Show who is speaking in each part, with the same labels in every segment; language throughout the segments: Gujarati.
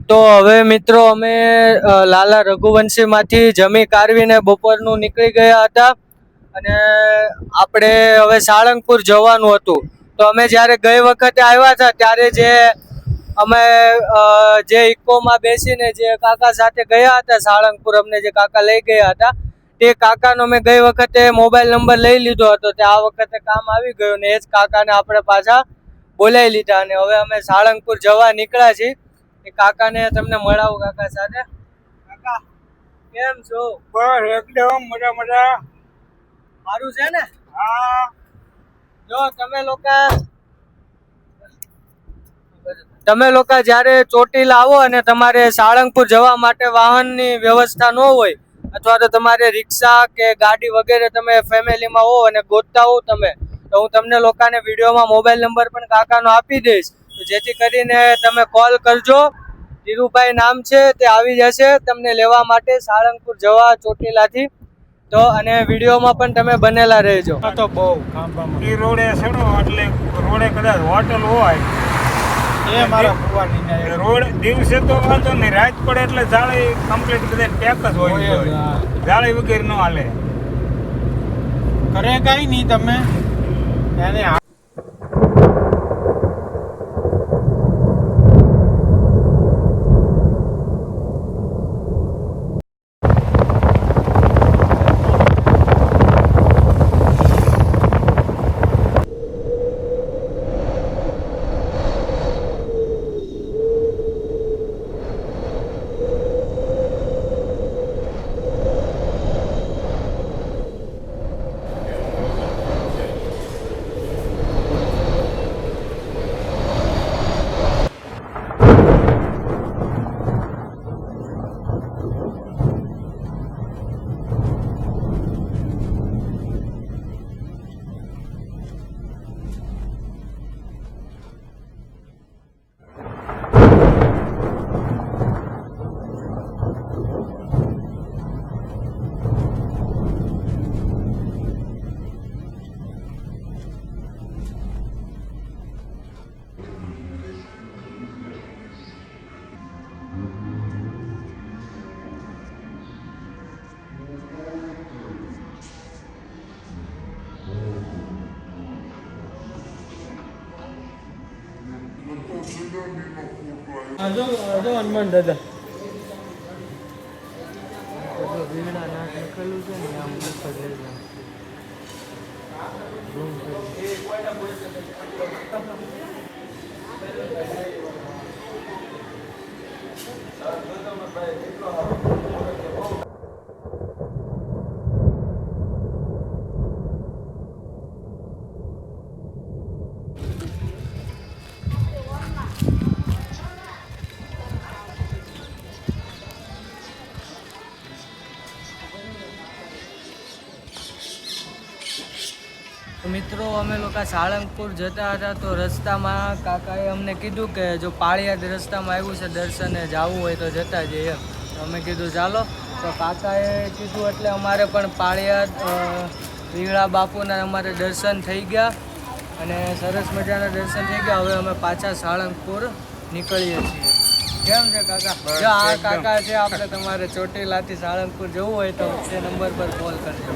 Speaker 1: તો હવે મિત્રો અમે લાલા રઘુવંશીમાંથી જમી કારવીને બપોરનું નીકળી ગયા હતા અને આપણે હવે સાળંગપુર જવાનું હતું. તો અમે જ્યારે ગઈ વખતે આવ્યા હતા ત્યારે અમે જે ઇકોમાં બેસીને જે કાકા સાથે ગયા હતા સાળંગપુર, અમને જે કાકા લઈ ગયા હતા તે કાકાનો મેં ગઈ વખતે મોબાઈલ નંબર લઈ લીધો હતો. તે આ વખતે કામ આવી ગયું ને એ જ કાકાને આપણે પાછા બોલાવી લીધા અને હવે અમે સાળંગપુર જવા નીકળ્યા છીએ. એ કાકાને તમને મળાવું. કાકા સાથે. કાકા કેમ છો?
Speaker 2: બસ એકદમ મજા.
Speaker 1: સારું છે ને?
Speaker 2: હા.
Speaker 1: જો તમે લોકો જ્યારે ચોટીલા આવો અને તમારે સાળંગપુર જવા માટે વાહનની વ્યવસ્થા ન હોય અથવા તો તમારે રિક્ષા કે ગાડી વગેરે તમે ફેમિલીમાં હો અને ગોતતા હો તમે, તો હું તમને લોકોને વિડીયોમાં મોબાઈલ નંબર પણ કાકાનો આપી દઈશ. તો જેથી કરીને તમે કોલ કરજો. ધીરુભાઈ નામ છે, તે આવી જશે તમને લેવા માટે સાળંગપુર જવા ચોટીલાથી. તો અને વિડીયોમાં પણ તમે બનેલા રહેજો.
Speaker 2: તો બહુ એ રોડે ચડો એટલે રોડે કદાચ હોટલ હોય એ મારા ફુવાની રોડ દિવસે તો વાંધો નહીં, રાત પડે એટલે જાળી કમ્પ્લીટ બધા પેક જ હોય, જાળી વગેરે ન હાલે. કરે કઈ નહીં તમે એને
Speaker 1: હનુમાન દાદા મિત્રો, અમે લોકો સાળંગપુર જતા હતા તો રસ્તામાં કાકાએ અમને કીધું કે જો પાળિયાદ રસ્તામાં આવ્યું છે દર્શને જવું હોય તો જતા જઈએ એમ. તો અમે કીધું ચાલો. તો કાકાએ કીધું એટલે અમારે પણ પાળિયાદ વીરળા બાપુના અમારે દર્શન થઈ ગયા અને સરસ મજાના દર્શન થઈ ગયા. હવે અમે પાછા સાળંગપુર નીકળીએ છીએ. કેમ છે કાકા? જો આ કાકા છે આપણે. તમારે ચોટીલાથી સાળંગપુર જવું હોય તો તે નંબર પર કોલ કરજો.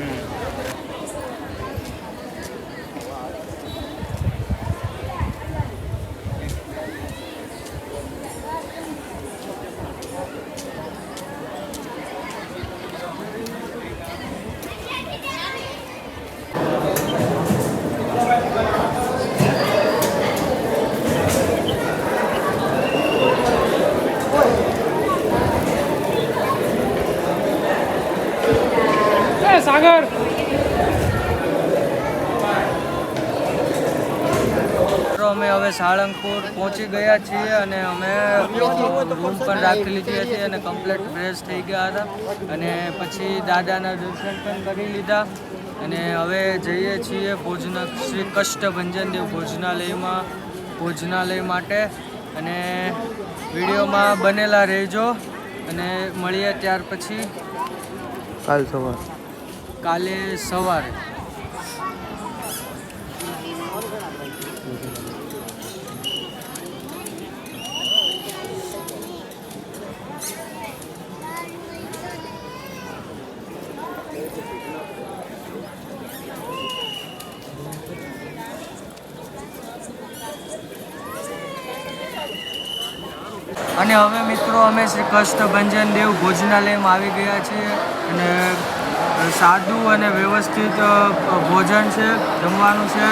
Speaker 1: સાગર અમે હવે સાળંગપુર પહોંચી ગયા છીએ અને અમે રૂમ પણ રાખી લીધી હતી અને કમ્પ્લીટ ફ્રેશ થઈ ગયા હતા અને પછી દાદાના દર્શન પણ કરી લીધા અને હવે જઈએ છીએ શ્રી કષ્ટભંજનદેવ ભોજનાલય માટે. અને વિડીયોમાં બનેલા રહેજો અને મળીએ ત્યાર પછી કાલે સવારે. અને હવે મિત્રો અમે શ્રી કષ્ટભંજન દેવ ભોજનાલયમાં આવી ગયા છીએ અને સાદું અને વ્યવસ્થિત ભોજન છે, જમવાનું છે,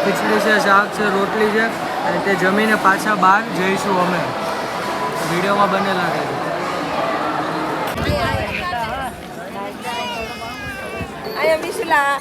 Speaker 1: ખીચડી છે, શાક છે, રોટલી છે અને તે જમીને પાછા બહાર જઈશું અમે. વિડીયોમાં બનેલા રહેજો.
Speaker 3: આયા વિશલા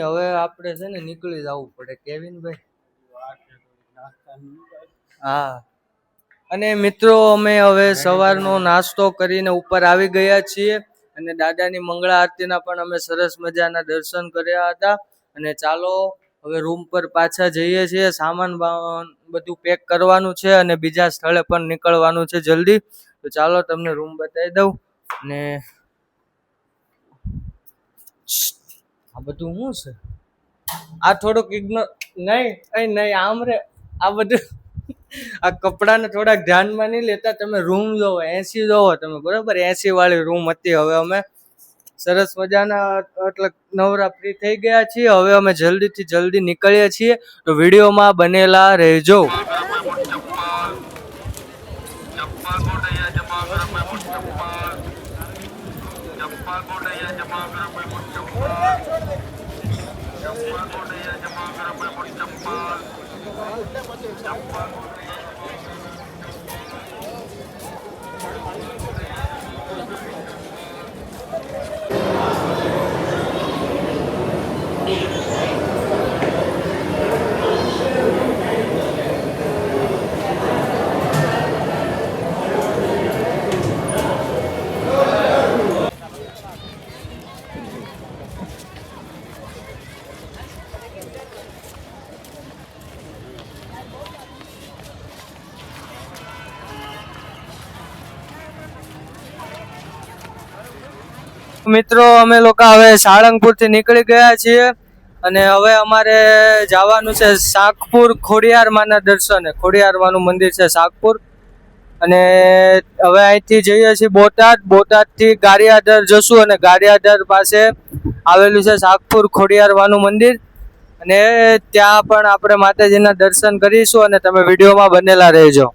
Speaker 1: હવે આપણે છે ને નીકળી જવું પડે કેવિનભાઈ. હા, અને મિત્રો અમે હવે સવારનો નાસ્તો કરીને ઉપર આવી ગયા છીએ અને દાદાની મંગળા આરતીના પણ અમે સરસ મજાના દર્શન કર્યા હતા. અને ચાલો હવે રૂમ પર પાછા જઈએ છીએ. સામાન બધું પેક કરવાનું છે અને બીજા સ્થળે પણ નીકળવાનું છે જલ્દી. તો ચાલો તમને રૂમ બતાવી દઉં. ને આ બધું શું છે? આ થોડુંક ઇગ્નોર નહીં આમ રે. આ બધું આ કપડાને થોડાક ધ્યાનમાં નહીં લેતા. તમે રૂમ જોવો, એસી જોવો તમે, બરોબર? એસી વાળી રૂમ હતી. હવે અમે સરસ મજાના એટલે નવરા ફ્રી થઈ ગયા છીએ. હવે અમે જલ્દીથી જલ્દી નીકળીએ છીએ. તો વિડીયોમાં બનેલા રહેજો. મિત્રો અમે લોકો હવે સાળંગપુર થી નીકળી ગયા છીએ અને હવે અમારે જવાનું છે શાકપુર ખોડિયારમાંના દર્શને. ખોડિયારમાંનું મંદિર છે શાકપુર. અને હવે અહીંથી જઈએ છીએ બોટાદ. બોટાદથી ગારિયાધાર જશું અને ગારિયાધાર પાસે આવેલું છે શાકપુર ખોડિયારમાંનું મંદિર. અને ત્યાં પણ આપણે માતાજીના દર્શન કરીશું અને તમે વિડીયોમાં બનેલા રહેજો.